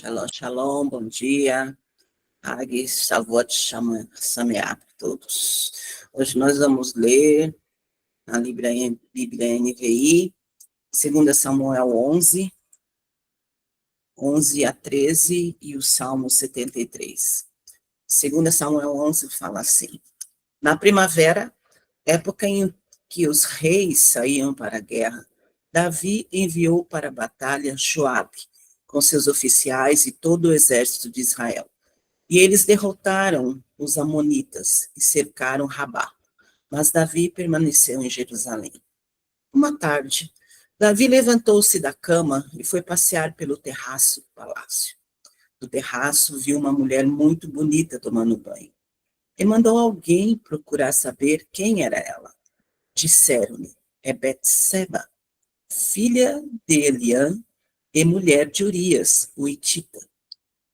Shalom, shalom, bom dia. Agi, Shavuot Sameach para todos. Hoje nós vamos ler na Bíblia NVI, 2 Samuel 11, 11 a 13 e o Salmo 73. 2 Samuel 11 fala assim: Na primavera, época em que os reis saíam para a guerra, Davi enviou para a batalha Joabe, com seus oficiais e todo o exército de Israel. E eles derrotaram os amonitas e cercaram Rabá. Mas Davi permaneceu em Jerusalém. Uma tarde, Davi levantou-se da cama e foi passear pelo terraço do palácio. Do terraço, viu uma mulher muito bonita tomando banho. E mandou alguém procurar saber quem era ela. Disseram-lhe: é Betseba, filha de Eliã e mulher de Urias, o hitita.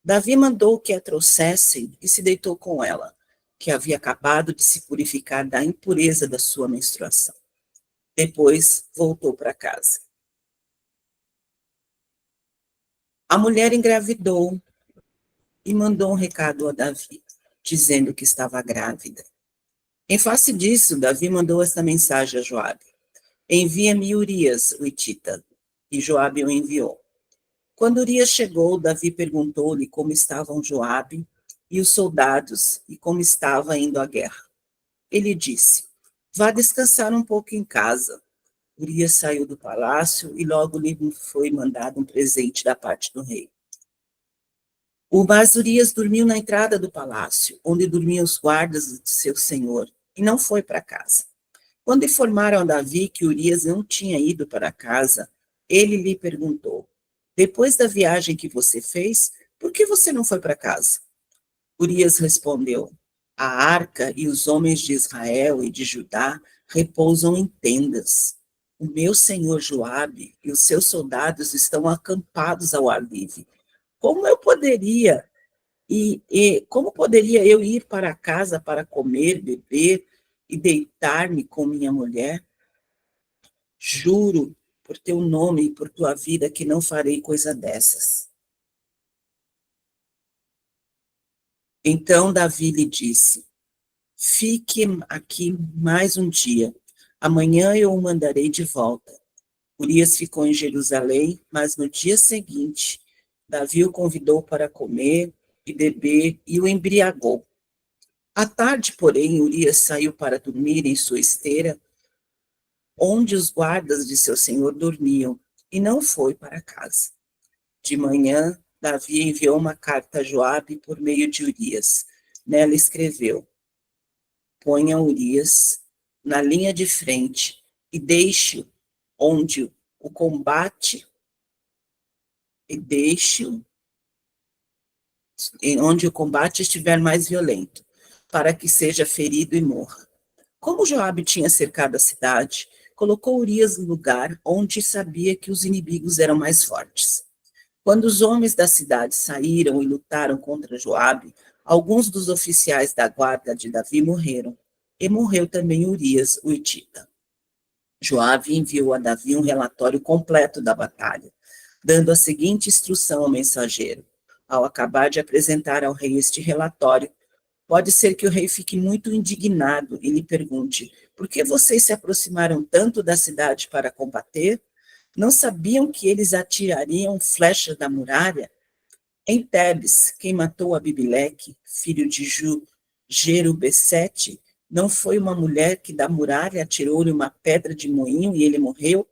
Davi mandou que a trouxessem e se deitou com ela, que havia acabado de se purificar da impureza da sua menstruação. Depois voltou para casa. A mulher engravidou e mandou um recado a Davi, dizendo que estava grávida. Em face disso, Davi mandou esta mensagem a Joabe: envia-me Urias, o hitita. E Joabe o enviou. Quando Urias chegou, Davi perguntou-lhe como estavam Joabe e os soldados e como estava indo a guerra. Ele disse: vá descansar um pouco em casa. Urias saiu do palácio e logo lhe foi mandado um presente da parte do rei. Mas Urias dormiu na entrada do palácio, onde dormiam os guardas de seu senhor, e não foi para casa. Quando informaram a Davi que Urias não tinha ido para casa, ele lhe perguntou: depois da viagem que você fez, por que você não foi para casa? Urias respondeu: a arca e os homens de Israel e de Judá repousam em tendas. O meu senhor Joabe e os seus soldados estão acampados ao ar livre. Como eu poderia como poderia eu ir para casa para comer, beber e deitar-me com minha mulher? Juro por teu nome e por tua vida que não farei coisa dessas. Então Davi lhe disse: fique aqui mais um dia. Amanhã eu o mandarei de volta. Urias ficou em Jerusalém, mas no dia seguinte, Davi o convidou para comer e beber e o embriagou. À tarde, porém, Urias saiu para dormir em sua esteira, onde os guardas de seu senhor dormiam, e não foi para casa. De manhã, Davi enviou uma carta a Joabe por meio de Urias. Nela escreveu: ponha Urias na linha de frente e deixe onde o combate estiver mais violento, para que seja ferido e morra. Como Joabe tinha cercado a cidade, colocou Urias no lugar onde sabia que os inimigos eram mais fortes. Quando os homens da cidade saíram e lutaram contra Joabe, alguns dos oficiais da guarda de Davi morreram, e morreu também Urias, o hitita. Joabe enviou a Davi um relatório completo da batalha, dando a seguinte instrução ao mensageiro: ao acabar de apresentar ao rei este relatório, pode ser que o rei fique muito indignado e lhe pergunte: por que vocês se aproximaram tanto da cidade para combater? Não sabiam que eles atirariam flechas da muralha? Em Tebes, quem matou Abimelec, filho de Jerubessete, não foi uma mulher que da muralha atirou-lhe uma pedra de moinho e ele morreu?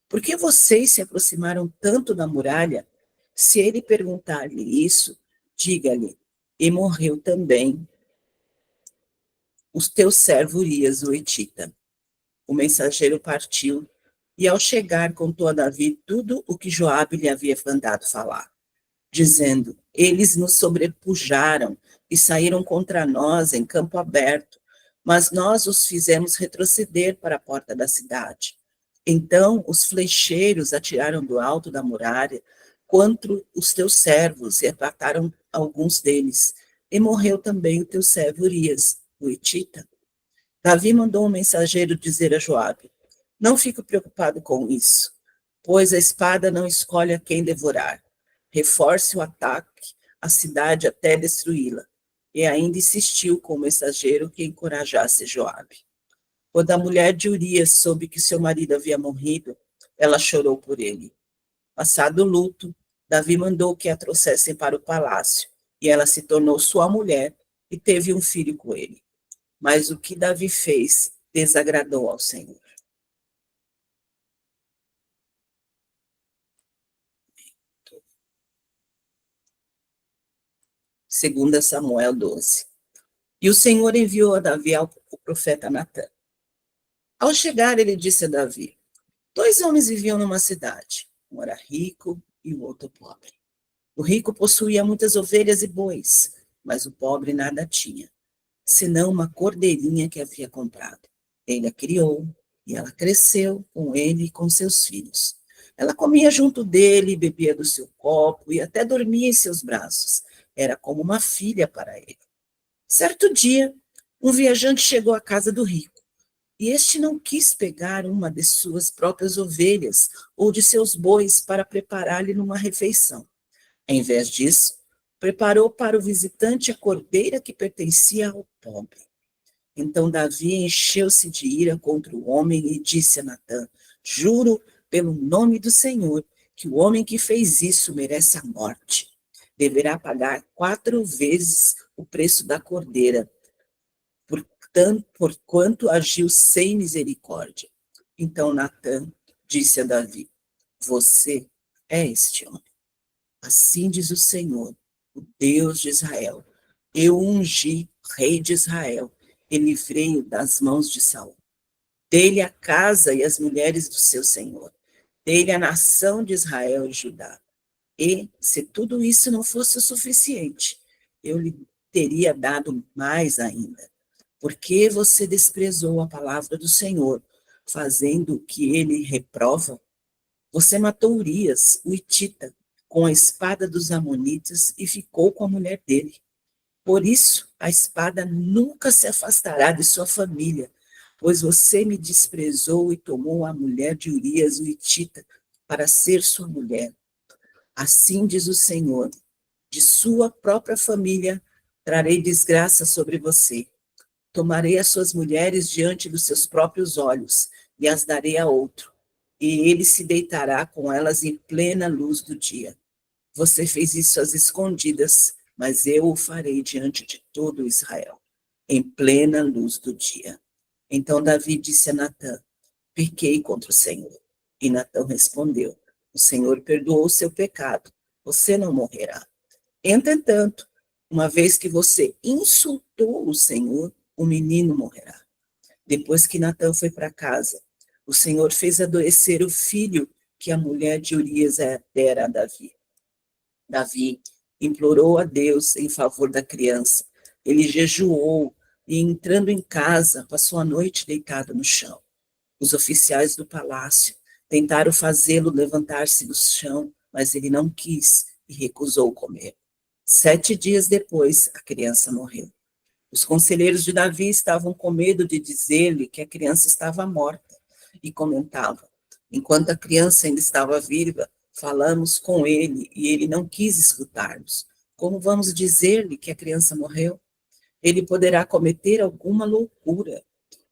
Por que vocês se aproximaram tanto da muralha? Se ele perguntar-lhe isso, diga-lhe: e morreu também o teu servo Urias, o hitita. O mensageiro partiu, e ao chegar contou a Davi tudo o que Joabe lhe havia mandado falar, dizendo: eles nos sobrepujaram e saíram contra nós em campo aberto, mas nós os fizemos retroceder para a porta da cidade. Então os flecheiros atiraram do alto da muralha contra os teus servos e mataram alguns deles, e morreu também o teu servo Urias, o hitita. Davi mandou um mensageiro dizer a Joabe: não fico preocupado com isso, pois a espada não escolhe a quem devorar. reforce o ataque à cidade até destruí-la. E ainda insistiu com o mensageiro que encorajasse Joabe. Quando a mulher de Urias soube que seu marido havia morrido, ela chorou por ele. Passado o luto, Davi mandou que a trouxessem para o palácio, e ela se tornou sua mulher e teve um filho com ele. Mas o que Davi fez desagradou ao Senhor. Segunda Samuel 12. E o Senhor enviou a Davi o profeta Natã. Ao chegar, ele disse a Davi: 2 homens viviam numa cidade. Um era rico e o outro pobre. O rico possuía muitas ovelhas e bois, mas o pobre nada tinha, senão uma cordeirinha que havia comprado. Ele a criou, e ela cresceu com ele e com seus filhos. Ela comia junto dele, bebia do seu copo e até dormia em seus braços. Era como uma filha para ele. Certo dia, um viajante chegou à casa do rico, e este não quis pegar uma de suas próprias ovelhas ou de seus bois para preparar-lhe numa refeição. Em vez disso, preparou para o visitante a cordeira que pertencia ao pobre. Então Davi encheu-se de ira contra o homem e disse a Natã: juro pelo nome do Senhor que o homem que fez isso merece a morte. Deverá pagar 4 vezes o preço da cordeira, porquanto agiu sem misericórdia. Então Natã disse a Davi: você é este homem. Assim diz o Senhor, o Deus de Israel: eu ungi rei de Israel e livrei-o das mãos de Saul. Dei-lhe a casa e as mulheres do seu senhor. Dei-lhe a nação de Israel e Judá. E, se tudo isso não fosse o suficiente, eu lhe teria dado mais ainda. Porque você desprezou a palavra do Senhor, fazendo o que ele reprova? Você matou Urias, o hitita, com a espada dos amonitas e ficou com a mulher dele. Por isso, a espada nunca se afastará de sua família, pois você me desprezou e tomou a mulher de Urias, o hitita, para ser sua mulher. Assim diz o Senhor: de sua própria família trarei desgraça sobre você. Tomarei as suas mulheres diante dos seus próprios olhos e as darei a outro, e ele se deitará com elas em plena luz do dia. Você fez isso às escondidas, mas eu o farei diante de todo Israel, em plena luz do dia. Então Davi disse a Natã: pequei contra o Senhor. E Natã respondeu: o Senhor perdoou o seu pecado, você não morrerá. Entretanto, uma vez que você insultou o Senhor, o menino morrerá. Depois que Natã foi para casa, o Senhor fez adoecer o filho que a mulher de Urias dera a Davi. Davi implorou a Deus em favor da criança. Ele jejuou e, entrando em casa, passou a noite deitado no chão. Os oficiais do palácio tentaram fazê-lo levantar-se do chão, mas ele não quis e recusou comer. 7 dias depois, a criança morreu. Os conselheiros de Davi estavam com medo de dizer-lhe que a criança estava morta e comentavam: enquanto a criança ainda estava viva, falamos com ele e ele não quis escutar-nos. Como vamos dizer-lhe que a criança morreu? Ele poderá cometer alguma loucura.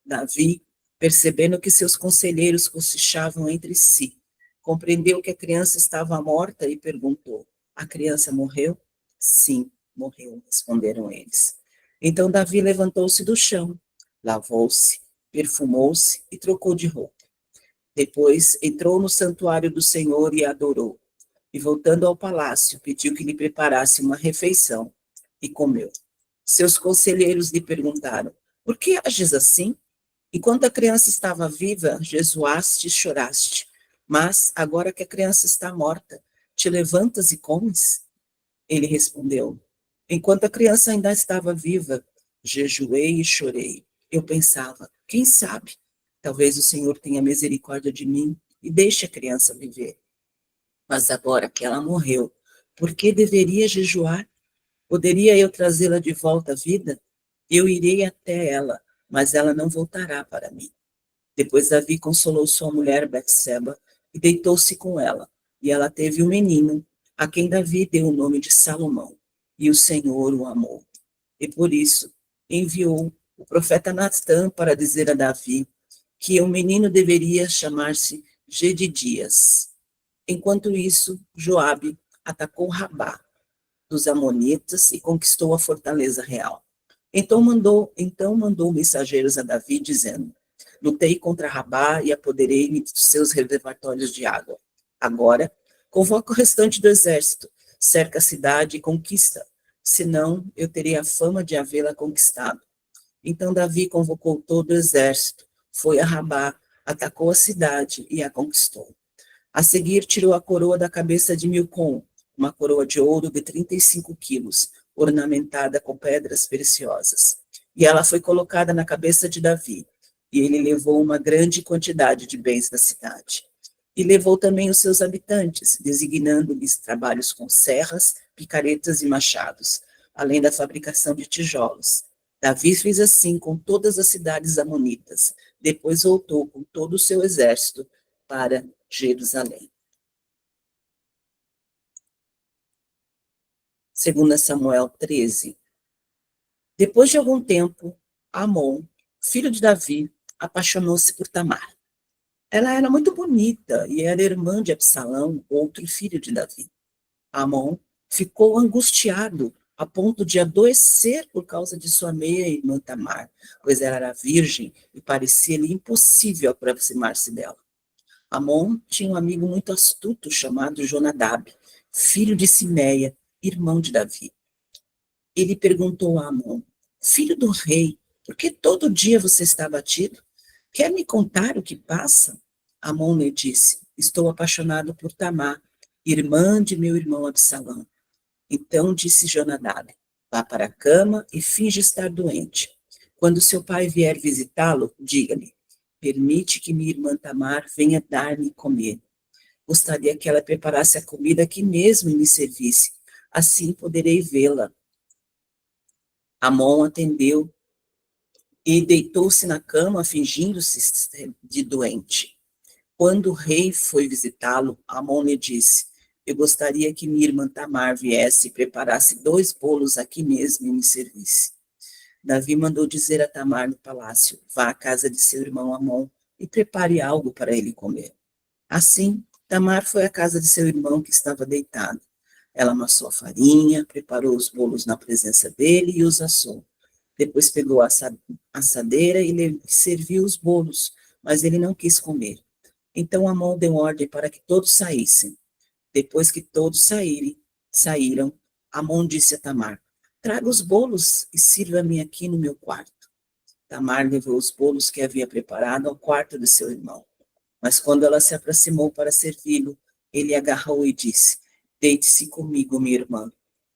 Davi, percebendo que seus conselheiros cochichavam entre si, compreendeu que a criança estava morta e perguntou: a criança morreu? Sim, morreu, responderam eles. Então Davi levantou-se do chão, lavou-se, perfumou-se e trocou de roupa. Depois entrou no santuário do Senhor e adorou. E voltando ao palácio, pediu que lhe preparasse uma refeição e comeu. Seus conselheiros lhe perguntaram: por que ages assim? Enquanto a criança estava viva, jejuaste e choraste. Mas, agora que a criança está morta, te levantas e comes? Ele respondeu: enquanto a criança ainda estava viva, jejuei e chorei. Eu pensava: quem sabe, talvez o Senhor tenha misericórdia de mim e deixe a criança viver. Mas agora que ela morreu, por que deveria jejuar? Poderia eu trazê-la de volta à vida? Eu irei até ela, mas ela não voltará para mim. Depois Davi consolou sua mulher Betseba e deitou-se com ela. E ela teve um menino, a quem Davi deu o nome de Salomão, e o Senhor o amou. E por isso enviou o profeta Natã para dizer a Davi que o menino deveria chamar-se Gedidias. Enquanto isso, Joabe atacou Rabá dos amonitas e conquistou a fortaleza real. Então mandou mensageiros a Davi, dizendo: lutei contra Rabá e apoderei-me dos seus reservatórios de água. Agora, convoca o restante do exército, cerca a cidade e conquista, senão eu terei a fama de havê-la conquistado. Então Davi convocou todo o exército, foi a Rabá, atacou a cidade e a conquistou. A seguir, tirou a coroa da cabeça de Milcom, uma coroa de ouro de 35 quilos, ornamentada com pedras preciosas. E ela foi colocada na cabeça de Davi, e ele levou uma grande quantidade de bens da cidade. E levou também os seus habitantes, designando-lhes trabalhos com serras, picaretas e machados, além da fabricação de tijolos. Davi fez assim com todas as cidades amonitas. Depois voltou com todo o seu exército para Jerusalém. 2 Samuel 13. Depois de algum tempo, Amon, filho de Davi, apaixonou-se por Tamar. Ela era muito bonita e era irmã de Absalão, outro filho de Davi. Amon ficou angustiado a ponto de adoecer por causa de sua meia-irmã Tamar, pois ela era virgem e parecia-lhe impossível aproximar-se dela. Amon tinha um amigo muito astuto chamado Jonadab, filho de Simeia, irmão de Davi. Ele perguntou a Amon: filho do rei, por que todo dia você está abatido? Quer me contar o que passa? Amon lhe disse: estou apaixonado por Tamar, irmã de meu irmão Absalão. Então disse Jonadab: vá para a cama e finge estar doente. Quando seu pai vier visitá-lo, diga-lhe: permite que minha irmã Tamar venha dar-me comer. Gostaria que ela preparasse a comida aqui mesmo e me servisse. Assim poderei vê-la. Amon atendeu e deitou-se na cama, fingindo-se de doente. Quando o rei foi visitá-lo, Amon lhe disse: eu gostaria que minha irmã Tamar viesse e preparasse 2 bolos aqui mesmo e me servisse. Davi mandou dizer a Tamar no palácio: vá à casa de seu irmão Amon e prepare algo para ele comer. Assim, Tamar foi à casa de seu irmão, que estava deitado. Ela amassou a farinha, preparou os bolos na presença dele e os assou. Depois pegou a assadeira e lhe serviu os bolos, mas ele não quis comer. Então Amon deu ordem para que todos saíssem. Depois que todos saíram, Amon disse a Tamar: traga os bolos e sirva-me aqui no meu quarto. Tamar levou os bolos que havia preparado ao quarto de seu irmão. Mas quando ela se aproximou para servi-lo, ele agarrou e disse: deite-se comigo, minha irmã.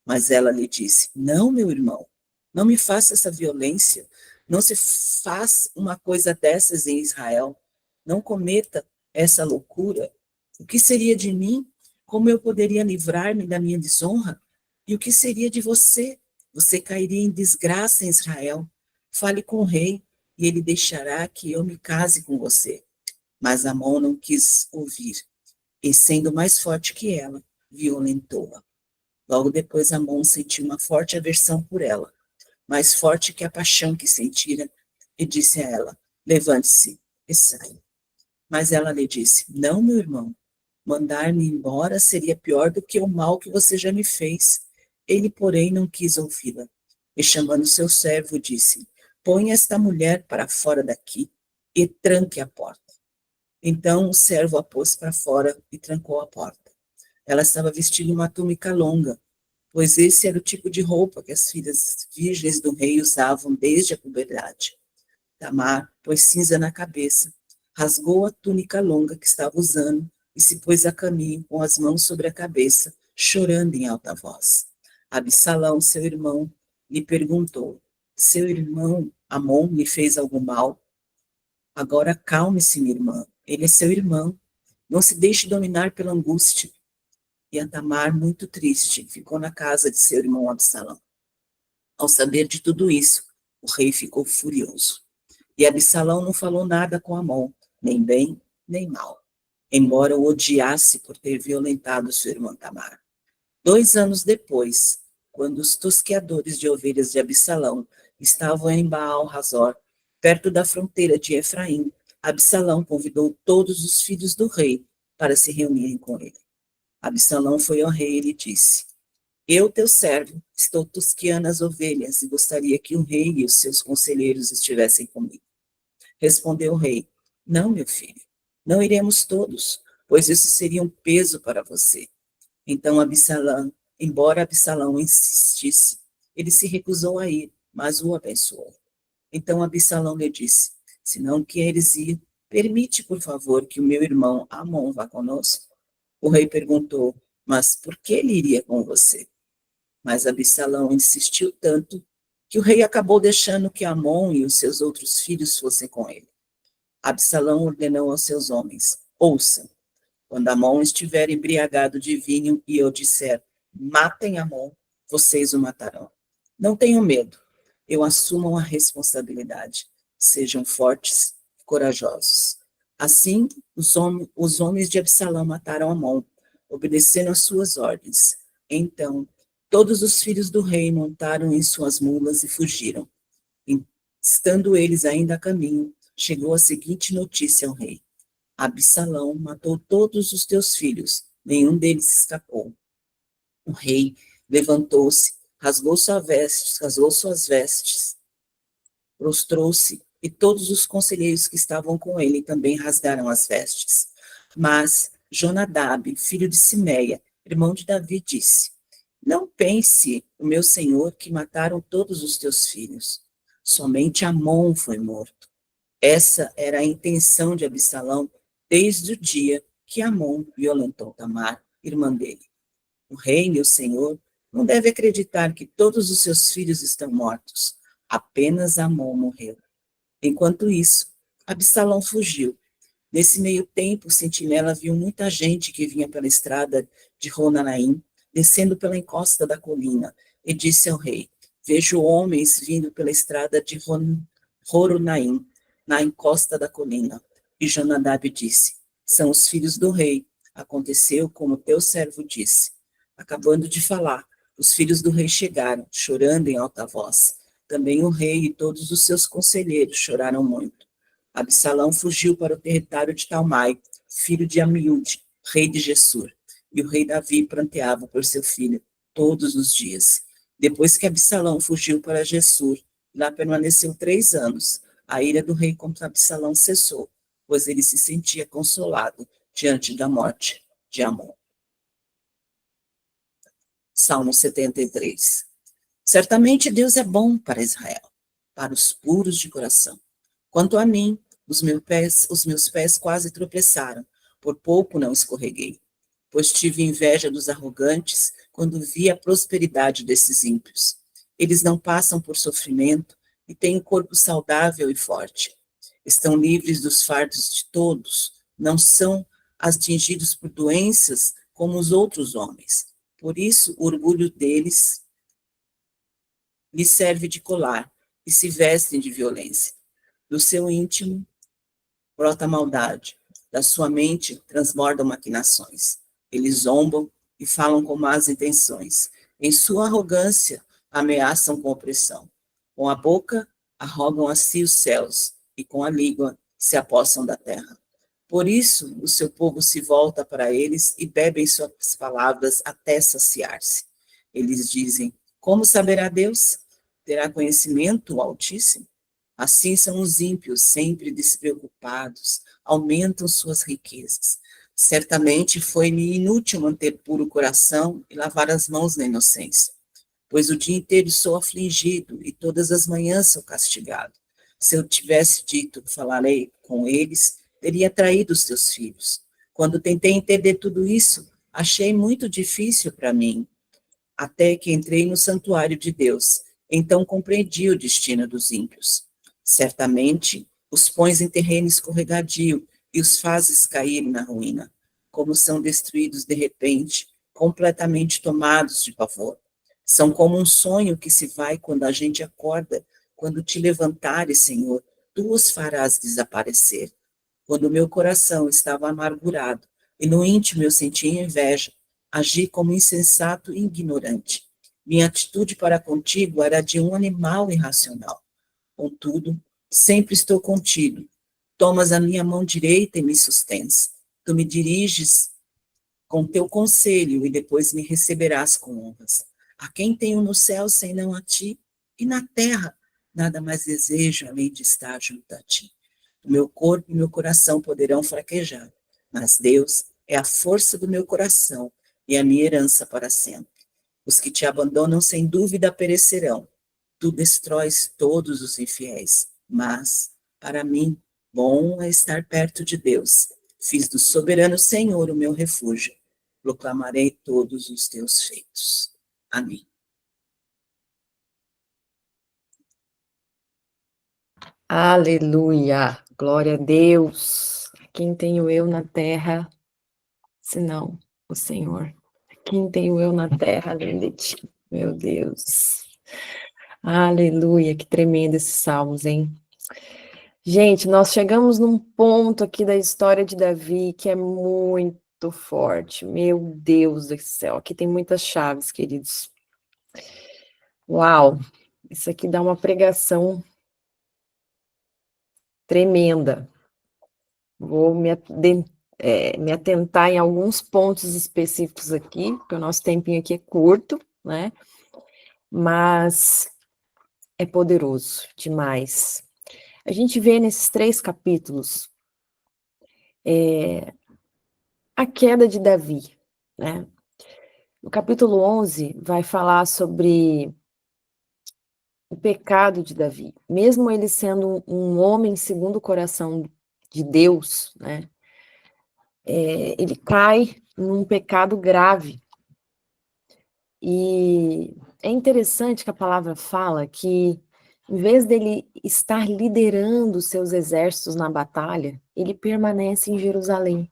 Mas ela lhe disse: não, meu irmão, não me faça essa violência. Não se faz uma coisa dessas em Israel. Não cometa essa loucura. O que seria de mim? Como eu poderia livrar-me da minha desonra? E o que seria de você? Você cairia em desgraça em Israel. Fale com o rei, e ele deixará que eu me case com você. Mas Amon não quis ouvir, e sendo mais forte que ela, violentou-a. Logo depois Amon sentiu uma forte aversão por ela, mais forte que a paixão que sentira, e disse a ela: levante-se e saia. Mas ela lhe disse: não, meu irmão, mandar-me embora seria pior do que o mal que você já me fez. Ele, porém, não quis ouvi-la, e chamando seu servo, disse: põe esta mulher para fora daqui e tranque a porta. Então o servo a pôs para fora e trancou a porta. Ela estava vestindo uma túnica longa, pois esse era o tipo de roupa que as filhas virgens do rei usavam desde a puberdade. Tamar pôs cinza na cabeça, rasgou a túnica longa que estava usando e se pôs a caminho com as mãos sobre a cabeça, chorando em alta voz. Absalão, seu irmão, lhe perguntou: seu irmão Amon lhe fez algum mal? Agora calme-se, minha irmã. Ele é seu irmão. Não se deixe dominar pela angústia. E a Tamar, muito triste, ficou na casa de seu irmão Absalão. Ao saber de tudo isso, o rei ficou furioso. E Absalão não falou nada com Amon, nem bem, nem mal, embora o odiasse por ter violentado sua irmã Tamar. 2 anos depois, quando os tosqueadores de ovelhas de Absalão estavam em Baal-Razor, perto da fronteira de Efraim, Absalão convidou todos os filhos do rei para se reunirem com ele. Absalão foi ao rei e lhe disse: Eu, teu servo, estou tosqueando as ovelhas e gostaria que o rei e os seus conselheiros estivessem comigo. Respondeu o rei: Não, meu filho, não iremos todos, pois isso seria um peso para você. Então embora Absalão insistisse, ele se recusou a ir, mas o abençoou. Então Absalão lhe disse: Se não queres ir, permite, por favor, que o meu irmão Amon vá conosco. O rei perguntou: Mas por que ele iria com você? Mas Absalão insistiu tanto que o rei acabou deixando que Amon e os seus outros filhos fossem com ele. Absalão ordenou aos seus homens: Ouçam, quando Amon estiver embriagado de vinho e eu disser: Matem Amon, vocês o matarão. Não tenham medo, eu assumo a responsabilidade. Sejam fortes e corajosos. Assim, os homens de Absalão mataram Amon, obedecendo às suas ordens. Então, todos os filhos do rei montaram em suas mulas e fugiram. Estando eles ainda a caminho, chegou a seguinte notícia ao rei: Absalão matou todos os teus filhos, nenhum deles escapou. O rei levantou-se, rasgou suas vestes, prostrou-se, e todos os conselheiros que estavam com ele também rasgaram as vestes. Mas Jonadab, filho de Simeia, irmão de Davi, disse: Não pense, o meu senhor, que mataram todos os teus filhos. Somente Amon foi morto. Essa era a intenção de Absalão desde o dia que Amon violentou Tamar, irmã dele. O rei, meu senhor, não deve acreditar que todos os seus filhos estão mortos. Apenas Amon morreu. Enquanto isso, Absalão fugiu. Nesse meio tempo, o sentinela viu muita gente que vinha pela estrada de Ronanaim, descendo pela encosta da colina, e disse ao rei: Vejo homens vindo pela estrada de Horonaim, na encosta da colina. E Jonadab disse: São os filhos do rei. Aconteceu como teu servo disse. Acabando de falar, os filhos do rei chegaram, chorando em alta voz. Também o rei e todos os seus conselheiros choraram muito. Absalão fugiu para o território de Talmai, filho de Amiúde, rei de Gessur. E o rei Davi pranteava por seu filho todos os dias. Depois que Absalão fugiu para Gessur, lá permaneceu 3 anos. A ira do rei contra Absalão cessou, pois ele se sentia consolado diante da morte de Amon. Salmo 73. Certamente Deus é bom para Israel, para os puros de coração. Quanto a mim, os meus pés quase tropeçaram, por pouco não escorreguei, pois tive inveja dos arrogantes quando vi a prosperidade desses ímpios. Eles não passam por sofrimento e têm um corpo saudável e forte. Estão livres dos fardos de todos, não são atingidos por doenças como os outros homens. Por isso, o orgulho deles lhes serve de colar e se vestem de violência. Do seu íntimo brota maldade, da sua mente transbordam maquinações. Eles zombam e falam com más intenções. Em sua arrogância, ameaçam com opressão. Com a boca, arrogam a si os céus, e com a língua se apossam da terra. Por isso, o seu povo se volta para eles e bebem suas palavras até saciar-se. Eles dizem: Como saberá Deus? Terá conhecimento o Altíssimo? Assim são os ímpios, sempre despreocupados, aumentam suas riquezas. Certamente foi-me inútil manter puro o coração e lavar as mãos na inocência, pois o dia inteiro sou afligido e todas as manhãs sou castigado. Se eu tivesse dito, falarei com eles, teria traído os teus filhos. Quando tentei entender tudo isso, achei muito difícil para mim, até que entrei no santuário de Deus. Então compreendi o destino dos ímpios. Certamente os pões em terreno escorregadio e os fazes caírem na ruína, como são destruídos de repente, completamente tomados de pavor. São como um sonho que se vai quando a gente acorda. Quando te levantares, Senhor, tu os farás desaparecer. Quando o meu coração estava amargurado e no íntimo eu sentia inveja, agi como insensato e ignorante. Minha atitude para contigo era de um animal irracional. Contudo, sempre estou contigo. Tomas a minha mão direita e me sustens. Tu me diriges com teu conselho e depois me receberás com honras. A quem tenho no céu senão a ti? E na terra nada mais desejo além de estar junto a ti. O meu corpo e meu coração poderão fraquejar, mas Deus é a força do meu coração e a minha herança para sempre. Os que te abandonam sem dúvida perecerão. Tu destróis todos os infiéis, mas, para mim, bom é estar perto de Deus. Fiz do soberano Senhor o meu refúgio. Proclamarei todos os teus feitos. Amém. Aleluia, glória a Deus. Quem tenho eu na terra, senão o Senhor? Quem tenho eu na terra, além de ti? Meu Deus. Aleluia, que tremendo esses salmos, hein? Gente, nós chegamos num ponto aqui da história de Davi que é muito forte. Meu Deus do céu, aqui tem muitas chaves, queridos. Uau, isso aqui dá uma pregação tremenda. Vou me atentar em alguns pontos específicos aqui, porque o nosso tempinho aqui é curto, né? Mas é poderoso demais. A gente vê nesses 3 capítulos a queda de Davi, né? No capítulo 11 vai falar sobre o pecado de Davi. Mesmo ele sendo um homem segundo o coração de Deus, né? Ele cai num pecado grave. E é interessante que a palavra fala que, em vez dele estar liderando os seus exércitos na batalha, ele permanece em Jerusalém.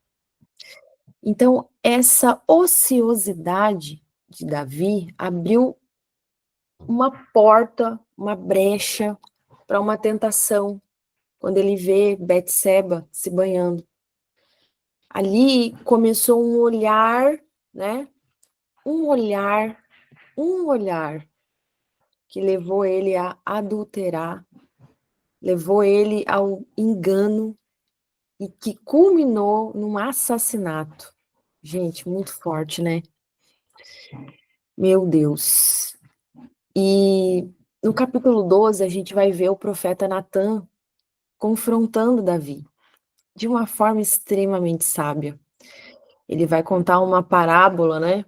Então, essa ociosidade de Davi abriu uma porta, uma brecha para uma tentação, quando ele vê Betseba se banhando. Ali começou um olhar, né? Um olhar que levou ele a adulterar, levou ele ao engano e que culminou num assassinato. Gente, muito forte, né? Meu Deus. E no capítulo 12 a gente vai ver o profeta Natan confrontando Davi de uma forma extremamente sábia. Ele vai contar uma parábola, né?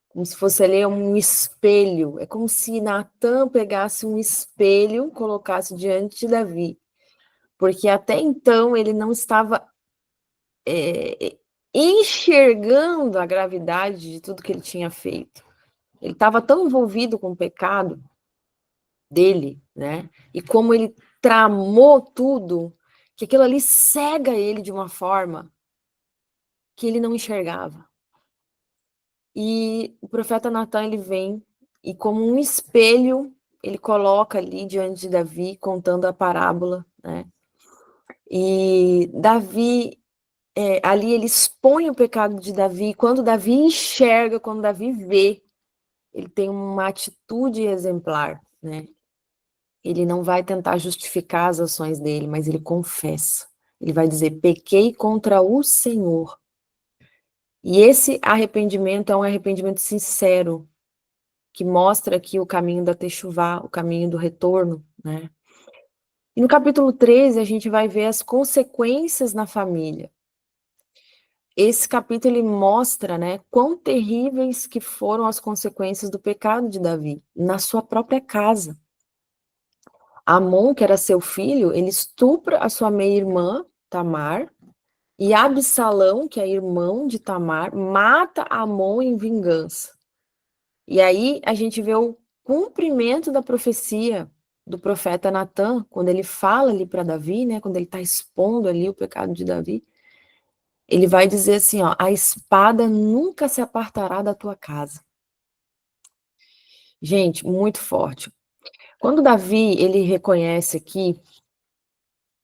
Como se fosse ali um espelho. É como se Natan pegasse um espelho, colocasse diante de Davi. Porque até então ele não estava enxergando a gravidade de tudo que ele tinha feito. Ele estava tão envolvido com o pecado dele, né? E como ele tramou tudo, que aquilo ali cega ele de uma forma que ele não enxergava. E o profeta Natan, ele vem e como um espelho, ele coloca ali diante de Davi, contando a parábola, né? E Davi, ali ele expõe o pecado de Davi, quando Davi enxerga, quando Davi vê, ele tem uma atitude exemplar, né? Ele não vai tentar justificar as ações dele, mas ele confessa. Ele vai dizer, pequei contra o Senhor. E esse arrependimento é um arrependimento sincero, que mostra aqui o caminho da techuvá, o caminho do retorno, né? E no capítulo 13, a gente vai ver as consequências na família. Esse capítulo, ele mostra, né, quão terríveis que foram as consequências do pecado de Davi, na sua própria casa. Amon, que era seu filho, ele estupra a sua meia-irmã, Tamar, e Absalão, que é irmão de Tamar, mata Amon em vingança. E aí a gente vê o cumprimento da profecia do profeta Natan, quando ele fala ali para Davi, né, quando ele está expondo ali o pecado de Davi, ele vai dizer assim, ó, a espada nunca se apartará da tua casa. Gente, muito forte. Quando Davi, ele reconhece aqui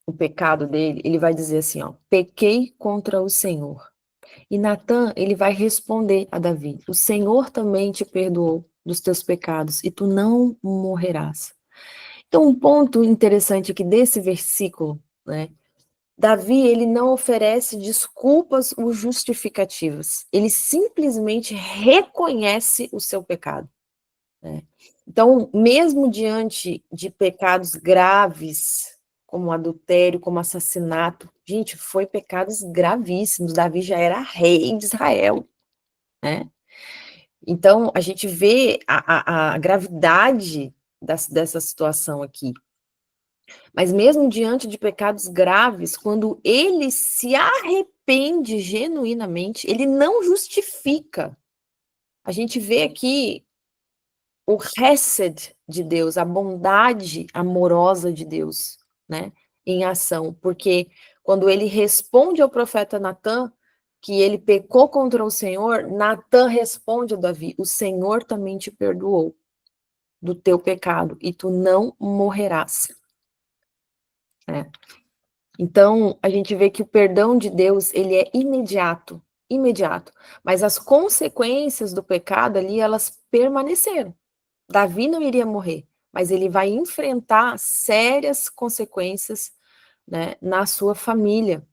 o pecado dele, ele vai dizer assim, ó, pequei contra o Senhor. E Natã, ele vai responder a Davi: o Senhor também te perdoou dos teus pecados e tu não morrerás. Então, um ponto interessante aqui desse versículo, né? Davi, ele não oferece desculpas ou justificativas. Ele simplesmente reconhece o seu pecado, né? Então, mesmo diante de pecados graves, como adultério, como assassinato, gente, foi pecados gravíssimos. Davi já era rei de Israel, né? Então, a gente vê a gravidade dessa situação aqui. Mas mesmo diante de pecados graves, quando ele se arrepende genuinamente, ele não justifica. A gente vê aqui o hesed de Deus, a bondade amorosa de Deus, né, em ação, porque quando ele responde ao profeta Natã que ele pecou contra o Senhor, Natã responde a Davi: o Senhor também te perdoou do teu pecado e tu não morrerás. É. Então, a gente vê que o perdão de Deus, ele é imediato, imediato, mas as consequências do pecado ali, elas permaneceram. Davi não iria morrer, mas ele vai enfrentar sérias consequências, né, na sua família,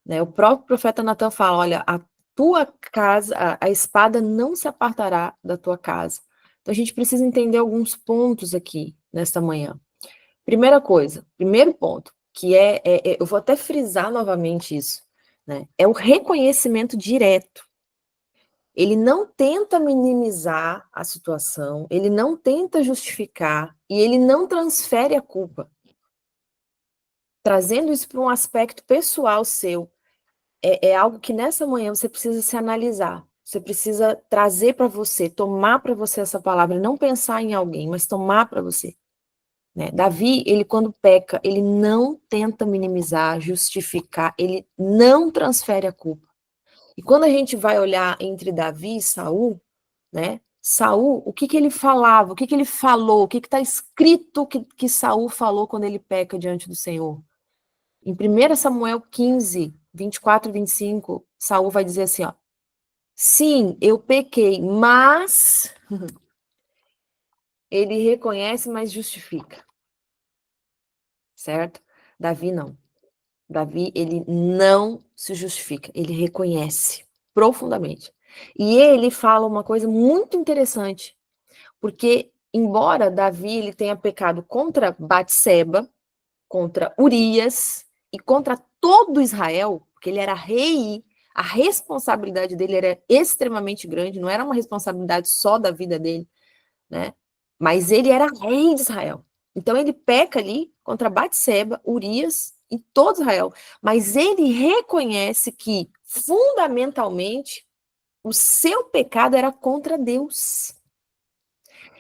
né? O próprio profeta Natã fala: olha, a tua casa, a espada não se apartará da tua casa. Então a gente precisa entender alguns pontos aqui nesta manhã. Primeira coisa, primeiro ponto, que eu vou até frisar novamente isso, né? É o reconhecimento direto. Ele não tenta minimizar a situação, ele não tenta justificar e ele não transfere a culpa. Trazendo isso para um aspecto pessoal seu, é algo que nessa manhã você precisa se analisar. Você precisa trazer para você, tomar para você essa palavra, não pensar em alguém, mas tomar para você. Né? Davi, ele quando peca, ele não tenta minimizar, justificar, ele não transfere a culpa. E quando a gente vai olhar entre Davi e Saul, né? Saul, o que ele falava, o que ele falou, o que está escrito que Saul falou quando ele peca diante do Senhor? Em 1 Samuel 15, 24 e 25, Saul vai dizer assim, ó: sim, eu pequei, mas ele reconhece, mas justifica. Certo? Davi não. Davi, ele não se justifica, ele reconhece profundamente. E ele fala uma coisa muito interessante, porque embora Davi ele tenha pecado contra Batseba, contra Urias e contra todo Israel, porque ele era rei, a responsabilidade dele era extremamente grande, não era uma responsabilidade só da vida dele, né? Mas ele era rei de Israel. Então ele peca ali contra Batseba, Urias e todo Israel, mas ele reconhece que fundamentalmente o seu pecado era contra Deus.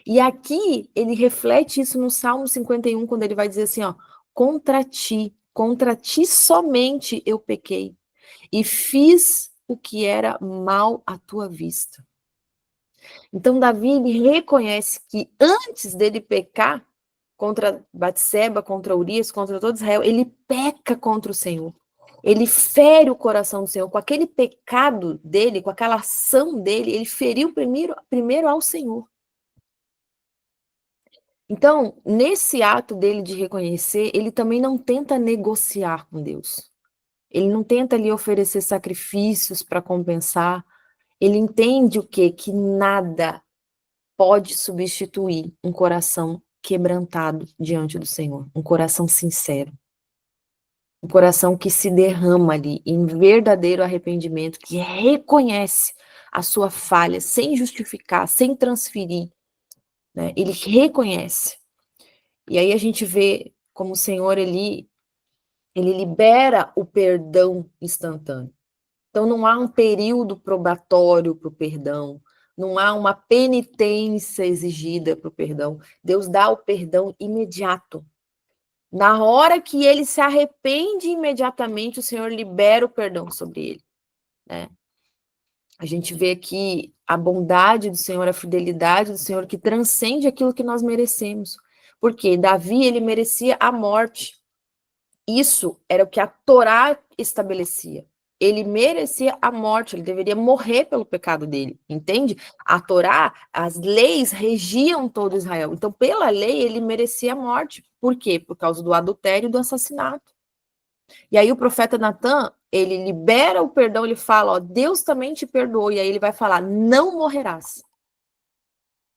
E aqui ele reflete isso no Salmo 51, quando ele vai dizer assim, ó: contra ti somente eu pequei e fiz o que era mal à tua vista. Então Davi ele reconhece que antes dele pecar contra Batseba, contra Urias, contra todo Israel, ele peca contra o Senhor. Ele fere o coração do Senhor. Com aquele pecado dele, com aquela ação dele, ele feriu primeiro ao Senhor. Então, nesse ato dele de reconhecer, ele também não tenta negociar com Deus. Ele não tenta lhe oferecer sacrifícios para compensar. Ele entende o quê? Que nada pode substituir um coração quebrantado diante do Senhor, um coração sincero, um coração que se derrama ali em verdadeiro arrependimento, que reconhece a sua falha sem justificar, sem transferir, né? Ele reconhece. E aí a gente vê como o Senhor, ele libera o perdão instantâneo. Então não há um período probatório para o perdão, não há uma penitência exigida para o perdão. Deus dá o perdão imediato. Na hora que ele se arrepende imediatamente, o Senhor libera o perdão sobre ele, né? A gente vê aqui a bondade do Senhor, a fidelidade do Senhor que transcende aquilo que nós merecemos. Porque Davi, ele merecia a morte. Isso era o que a Torá estabelecia. ele merecia a morte, ele deveria morrer pelo pecado dele, entende? A Torá, as leis regiam todo Israel. Então, pela lei, ele merecia a morte. Por quê? Por causa do adultério e do assassinato. E aí o profeta Natan, ele libera o perdão, ele fala, ó, Deus também te perdoou. E aí ele vai falar, não morrerás.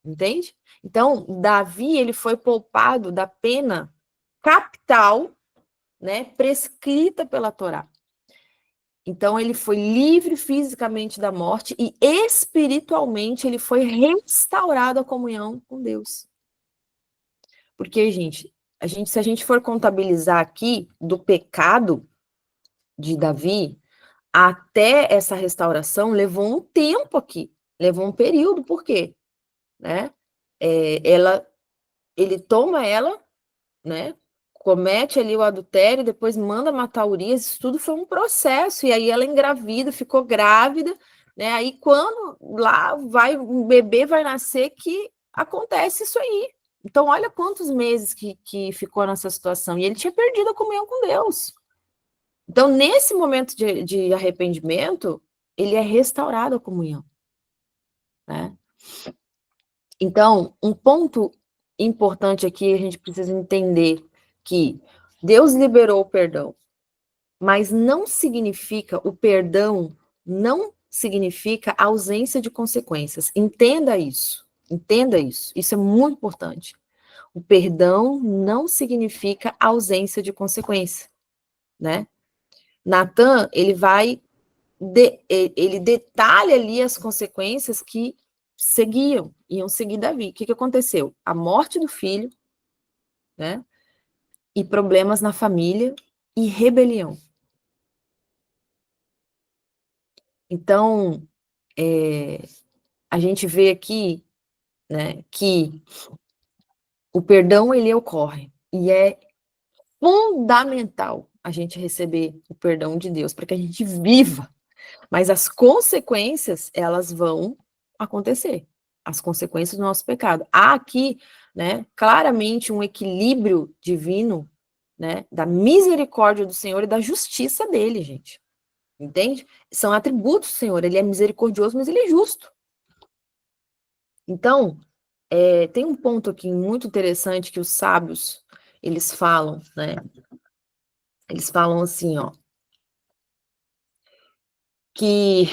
Entende? Então, Davi, ele foi poupado da pena capital, né, prescrita pela Torá. Então, ele foi livre fisicamente da morte e espiritualmente ele foi restaurado à comunhão com Deus. Porque, gente, se a gente for contabilizar aqui do pecado de Davi até essa restauração, levou um tempo aqui, levou um período, por quê? Né? Ele toma ela, né? Comete ali o adultério, depois manda matar Urias, isso tudo foi um processo, e aí ela engravida, ficou grávida, né? Aí quando lá vai, um bebê vai nascer, que acontece isso aí. Então, olha quantos meses que ficou nessa situação, e ele tinha perdido a comunhão com Deus. Então, nesse momento de arrependimento, ele é restaurado a comunhão, né? Então, um ponto importante aqui, a gente precisa entender que Deus liberou o perdão, mas não significa, o perdão não significa ausência de consequências. Entenda isso, isso é muito importante. O perdão não significa ausência de consequência, né? Natan, ele vai, ele detalha ali as consequências que iam seguir Davi. O que aconteceu? A morte do filho, né? E problemas na família e rebelião. Então, a gente vê aqui, né, que o perdão, ele ocorre, e é fundamental a gente receber o perdão de Deus, para que a gente viva, mas as consequências, elas vão acontecer, as consequências do nosso pecado. Há aqui, né, claramente um equilíbrio divino, né, da misericórdia do Senhor e da justiça dele, gente. Entende? São atributos do Senhor. Ele é misericordioso, mas ele é justo. Então, tem um ponto aqui muito interessante que os sábios, eles falam, né? Eles falam assim, ó, que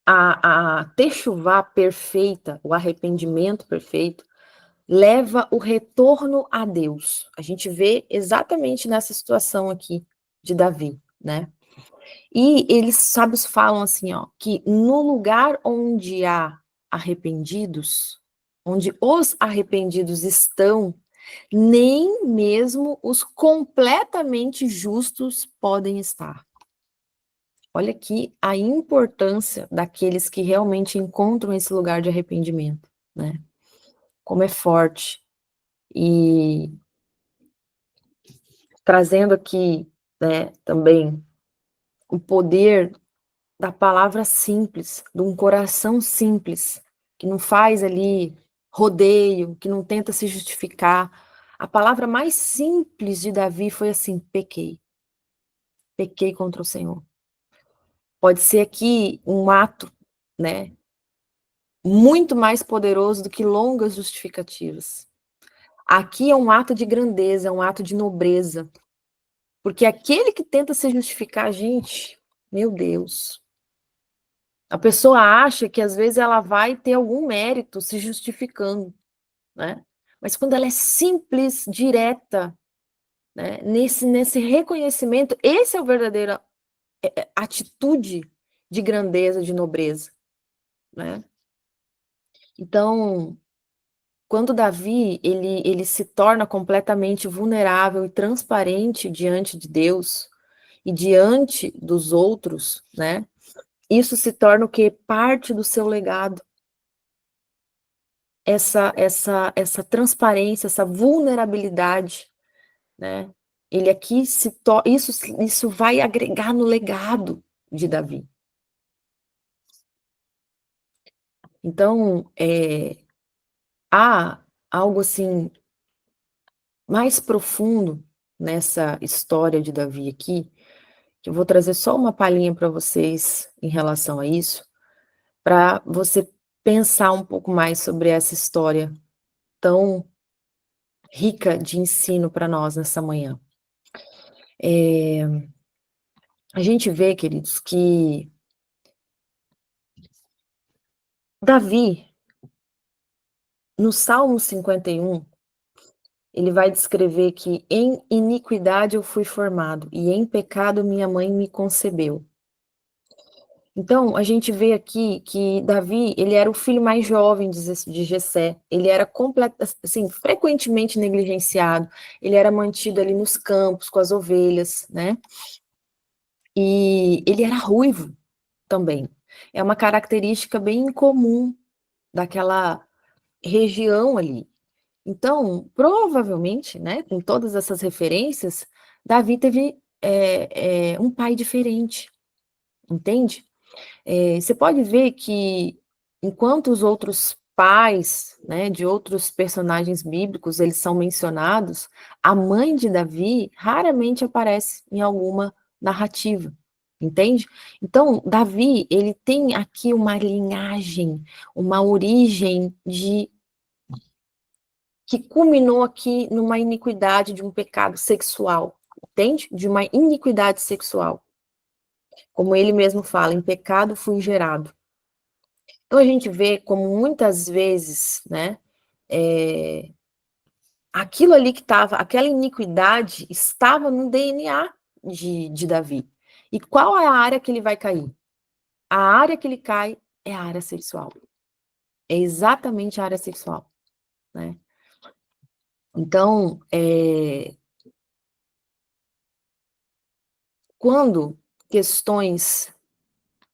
a techuvá perfeita, o arrependimento perfeito, leva o retorno a Deus. A gente vê exatamente nessa situação aqui de Davi, né? E eles, sábios, falam assim, ó, que no lugar onde há arrependidos, onde os arrependidos estão, nem mesmo os completamente justos podem estar. Olha aqui a importância daqueles que realmente encontram esse lugar de arrependimento, né? Como é forte. E trazendo aqui, né, também o poder da palavra simples, de um coração simples, que não faz ali rodeio, que não tenta se justificar. A palavra mais simples de Davi foi assim: pequei. Pequei contra o Senhor. Pode ser aqui um ato, né, muito mais poderoso do que longas justificativas. Aqui é um ato de grandeza, é um ato de nobreza. Porque aquele que tenta se justificar, gente, meu Deus. A pessoa acha que às vezes ela vai ter algum mérito se justificando, né? Mas quando ela é simples, direta, né? Nesse reconhecimento, esse é o verdadeiro atitude de grandeza, de nobreza, né? Então, quando Davi ele se torna completamente vulnerável e transparente diante de Deus e diante dos outros, né? Isso se torna o quê? Parte do seu legado. Essa transparência, essa vulnerabilidade, né? Ele aqui isso vai agregar no legado de Davi. Então, há algo assim mais profundo nessa história de Davi aqui, que eu vou trazer só uma palhinha para vocês em relação a isso, para você pensar um pouco mais sobre essa história tão rica de ensino para nós nessa manhã. A gente vê, queridos, que Davi, no Salmo 51, ele vai descrever que em iniquidade eu fui formado, e em pecado minha mãe me concebeu. Então, a gente vê aqui que Davi, ele era o filho mais jovem de Jessé, ele era assim, frequentemente negligenciado, ele era mantido ali nos campos com as ovelhas, né? E ele era ruivo também. É uma característica bem comum daquela região ali. Então, provavelmente, né, com todas essas referências, Davi teve um pai diferente, entende? Você pode ver que, enquanto os outros pais, né, de outros personagens bíblicos, eles são mencionados, a mãe de Davi raramente aparece em alguma narrativa, entende? Então, Davi, ele tem aqui uma linhagem, uma origem que culminou aqui numa iniquidade de um pecado sexual, entende? De uma iniquidade sexual. Como ele mesmo fala, em pecado fui gerado. Então a gente vê como muitas vezes, né, aquilo ali que estava, aquela iniquidade estava no DNA de Davi. E qual é a área que ele vai cair? A área que ele cai é a área sexual. É exatamente a área sexual, né? Então, quando questões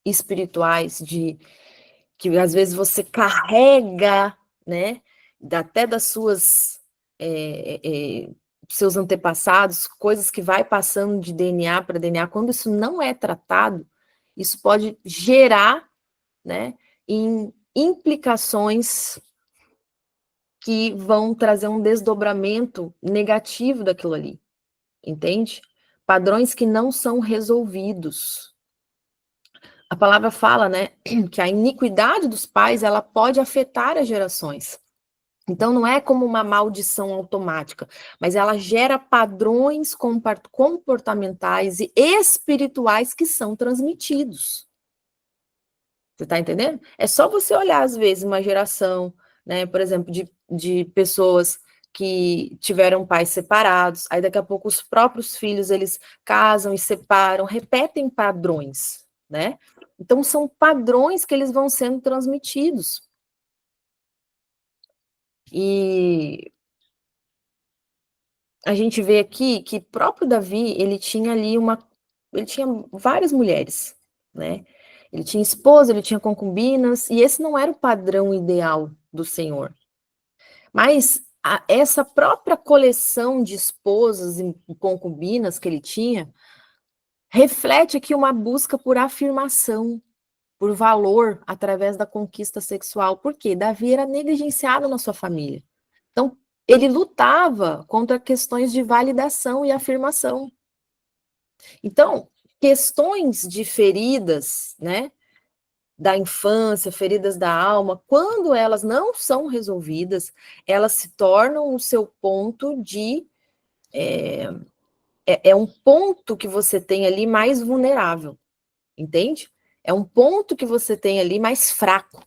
espirituais que às vezes você carrega, né, até das suas seus antepassados, coisas que vai passando de DNA para DNA, quando isso não é tratado, isso pode gerar, né, em implicações que vão trazer um desdobramento negativo daquilo ali, entende? Padrões que não são resolvidos. A palavra fala, né, que a iniquidade dos pais, ela pode afetar as gerações. Então, não é como uma maldição automática, mas ela gera padrões comportamentais e espirituais que são transmitidos. Você está entendendo? É só você olhar, às vezes, uma geração, né, por exemplo, de pessoas que tiveram pais separados, aí daqui a pouco os próprios filhos, eles casam e separam, repetem padrões, né? Então, são padrões que eles vão sendo transmitidos. E a gente vê aqui que próprio Davi, ele tinha ali ele tinha várias mulheres, né? Ele tinha esposa, ele tinha concubinas, e esse não era o padrão ideal do Senhor. Mas essa própria coleção de esposas e concubinas que ele tinha, reflete aqui uma busca por afirmação, por valor, através da conquista sexual. Por quê? Davi era negligenciado na sua família. Então, ele lutava contra questões de validação e afirmação. Então, questões de feridas, né, da infância, feridas da alma, quando elas não são resolvidas, elas se tornam o seu ponto de. É um ponto que você tem ali mais vulnerável, entende? É um ponto que você tem ali mais fraco.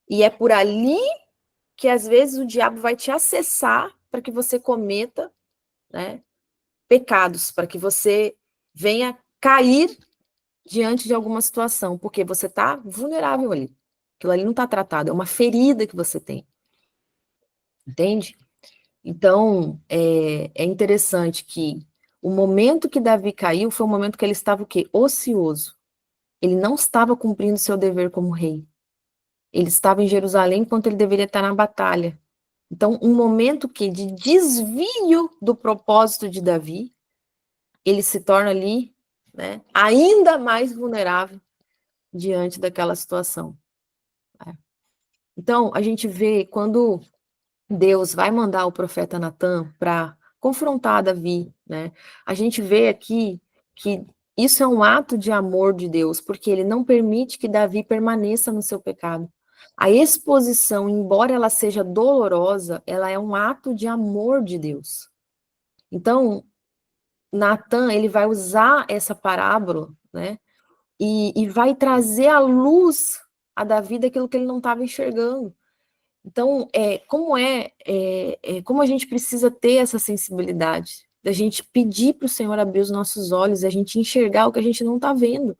E é por ali que às vezes o diabo vai te acessar para que você cometa, né, pecados, para que você venha cair diante de alguma situação, porque você está vulnerável ali. Aquilo ali não está tratado, é uma ferida que você tem. Entende? Então, é interessante que o momento que Davi caiu foi o momento que ele estava o quê? Ocioso. Ele não estava cumprindo seu dever como rei. Ele estava em Jerusalém enquanto ele deveria estar na batalha. Então, um momento que de desvio do propósito de Davi, ele se torna ali, né, ainda mais vulnerável diante daquela situação. Né? Então, a gente vê quando Deus vai mandar o profeta Natan para confrontar Davi, né? A gente vê aqui que Isso é um ato de amor de Deus, porque ele não permite que Davi permaneça no seu pecado. A exposição, embora ela seja dolorosa, ela é um ato de amor de Deus. Então, Natan, ele vai usar essa parábola, né, e vai trazer à luz a Davi daquilo que ele não estava enxergando. Então, como a gente precisa ter essa sensibilidade, da gente pedir para o Senhor abrir os nossos olhos, a gente enxergar o que a gente não está vendo,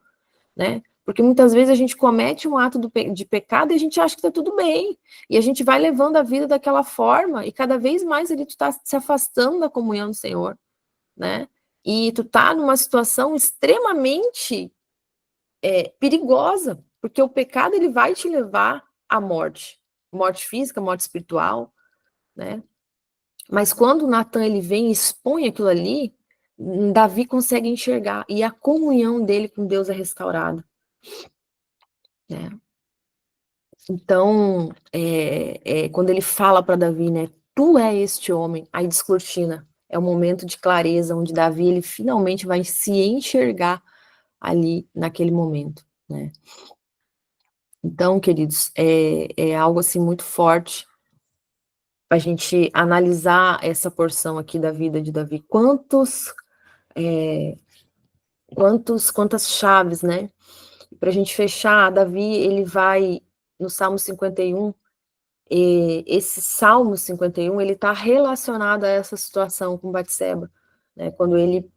né? Porque muitas vezes a gente comete um ato de pecado e a gente acha que está tudo bem, e a gente vai levando a vida daquela forma, e cada vez mais ele está se afastando da comunhão do Senhor, né? E tu tá numa situação extremamente perigosa, porque o pecado ele vai te levar à morte, morte física, morte espiritual, né? Mas quando Natan ele vem e expõe aquilo ali, Davi consegue enxergar e a comunhão dele com Deus é restaurada, né? Então, quando ele fala para Davi, né? Tu é este homem, aí descortina. É um momento de clareza, onde Davi ele finalmente vai se enxergar ali naquele momento, né? Então, queridos, é algo assim muito forte para a gente analisar essa porção aqui da vida de Davi. Quantas chaves, né? Para a gente fechar, Davi, ele vai no Salmo 51, esse Salmo 51, ele está relacionado a essa situação com Batseba, né? Quando ele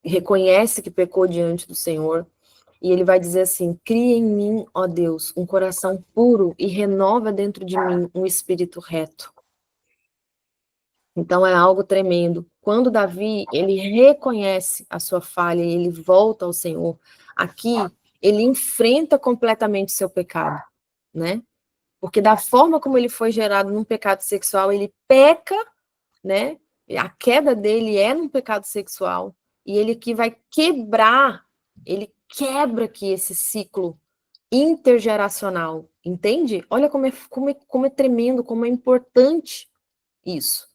reconhece que pecou diante do Senhor, e ele vai dizer assim: cria em mim, ó Deus, um coração puro e renova dentro de mim um espírito reto. Então é algo tremendo. Quando Davi, ele reconhece a sua falha e ele volta ao Senhor, aqui ele enfrenta completamente seu pecado, né? Porque da forma como ele foi gerado num pecado sexual, ele peca, né? A queda dele é num pecado sexual, e ele que vai quebrar, ele quebra aqui esse ciclo intergeracional, entende? Olha como é tremendo, como é importante isso,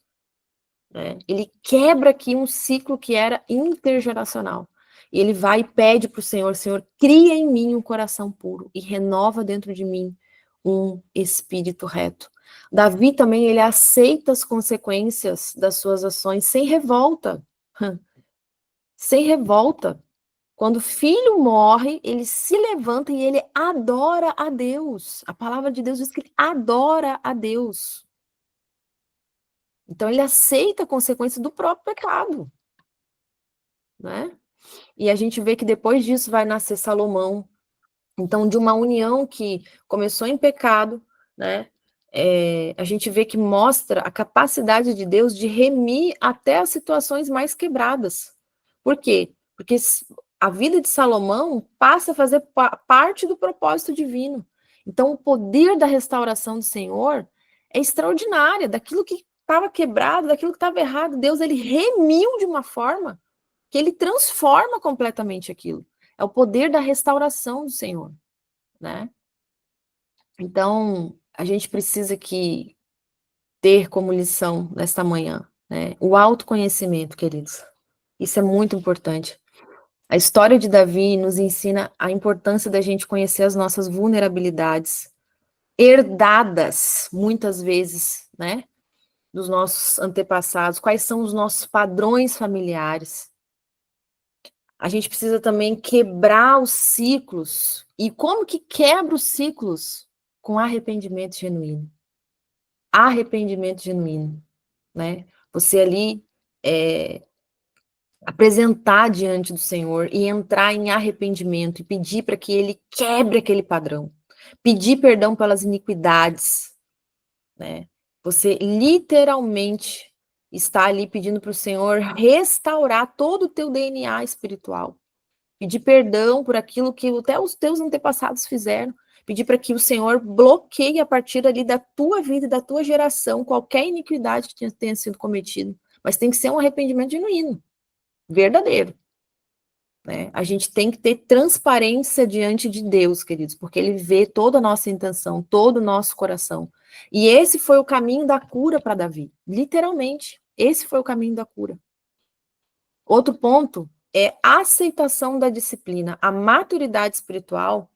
né? Ele quebra aqui um ciclo que era intergeracional. E ele vai e pede para o Senhor: Senhor, cria em mim um coração puro e renova dentro de mim um espírito reto. Davi também, ele aceita as consequências das suas ações sem revolta. Sem revolta. Quando o filho morre, ele se levanta e ele adora a Deus. A palavra de Deus diz que ele adora a Deus. Então, ele aceita a consequência do próprio pecado, né? E a gente vê que depois disso vai nascer Salomão. Então, de uma união que começou em pecado, né? A gente vê que mostra a capacidade de Deus de remir até as situações mais quebradas. Por quê? Porque a vida de Salomão passa a fazer parte do propósito divino. Então, o poder da restauração do Senhor é extraordinário. Daquilo que estava quebrado, daquilo que estava errado, Deus ele remiu de uma forma que ele transforma completamente aquilo. É o poder da restauração do Senhor, né? Então, a gente precisa ter como lição nesta manhã, né? O autoconhecimento, queridos. Isso é muito importante. A história de Davi nos ensina a importância da gente conhecer as nossas vulnerabilidades, herdadas, muitas vezes, né? Dos nossos antepassados, quais são os nossos padrões familiares. A gente precisa também quebrar os ciclos. E como que quebra os ciclos? Com arrependimento genuíno. Arrependimento genuíno, né? Você ali apresentar diante do Senhor e entrar em arrependimento e pedir para que Ele quebre aquele padrão. Pedir perdão pelas iniquidades, né? Você literalmente está ali pedindo para o Senhor restaurar todo o teu DNA espiritual. Pedir perdão por aquilo que até os teus antepassados fizeram. Pedir para que o Senhor bloqueie a partir ali da tua vida e da tua geração qualquer iniquidade que tenha sido cometida. Mas tem que ser um arrependimento genuíno, verdadeiro, né? A gente tem que ter transparência diante de Deus, queridos, porque Ele vê toda a nossa intenção, todo o nosso coração. E esse foi o caminho da cura para Davi, literalmente. Esse foi o caminho da cura. Outro ponto é a aceitação da disciplina. A maturidade espiritual,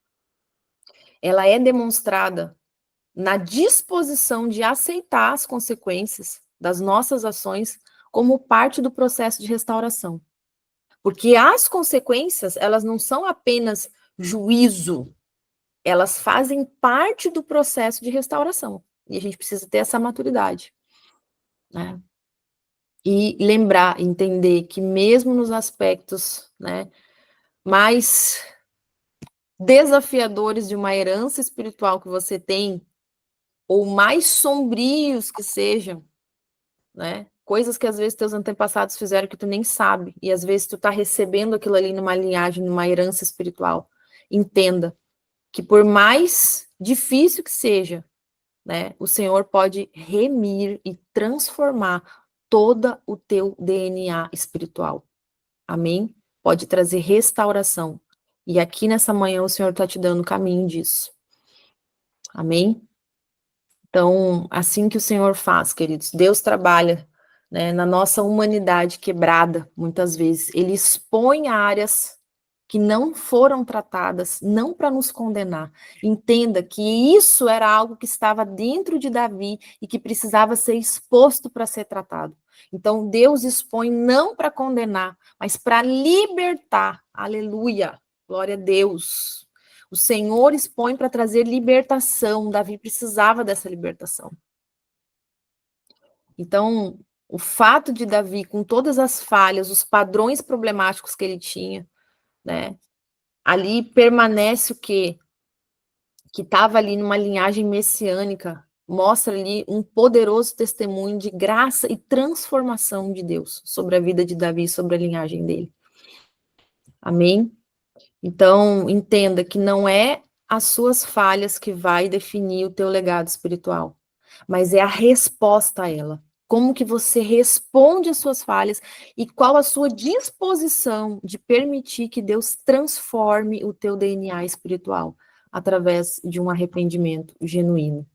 ela é demonstrada na disposição de aceitar as consequências das nossas ações como parte do processo de restauração. Porque as consequências, elas não são apenas juízo, elas fazem parte do processo de restauração. E a gente precisa ter essa maturidade, né? E lembrar, entender que mesmo nos aspectos, né, mais desafiadores de uma herança espiritual que você tem, ou mais sombrios que sejam, né, coisas que às vezes teus antepassados fizeram que tu nem sabe, e às vezes tu tá recebendo aquilo ali numa linhagem, numa herança espiritual. Entenda que por mais difícil que seja, né, o Senhor pode remir e transformar todo o teu DNA espiritual. Amém? Pode trazer restauração. E aqui nessa manhã o Senhor está te dando o caminho disso. Amém? Então, assim que o Senhor faz, queridos, Deus trabalha, né, na nossa humanidade quebrada, muitas vezes. Ele expõe áreas que não foram tratadas, não para nos condenar. Entenda que isso era algo que estava dentro de Davi e que precisava ser exposto para ser tratado. Então, Deus expõe não para condenar, mas para libertar. Aleluia! Glória a Deus! O Senhor expõe para trazer libertação. Davi precisava dessa libertação. Então, o fato de Davi, com todas as falhas, os padrões problemáticos que ele tinha, né? Ali permanece o quê? Que estava ali numa linhagem messiânica, mostra ali um poderoso testemunho de graça e transformação de Deus sobre a vida de Davi, sobre a linhagem dele. Amém? Então, entenda que não é as suas falhas que vai definir o teu legado espiritual, mas é a resposta a ela. Como que você responde às suas falhas e qual a sua disposição de permitir que Deus transforme o teu DNA espiritual através de um arrependimento genuíno.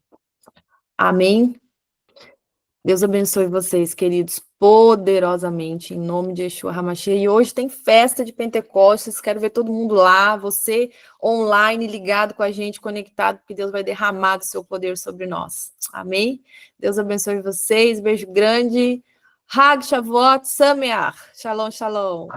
Amém? Deus abençoe vocês, queridos, poderosamente, em nome de Yeshua HaMashiach. E hoje tem festa de Pentecostes, quero ver todo mundo lá, você online, ligado com a gente, conectado, porque Deus vai derramar do seu poder sobre nós. Amém? Deus abençoe vocês, beijo grande. Hag Shavuot Sameach. Shalom, shalom.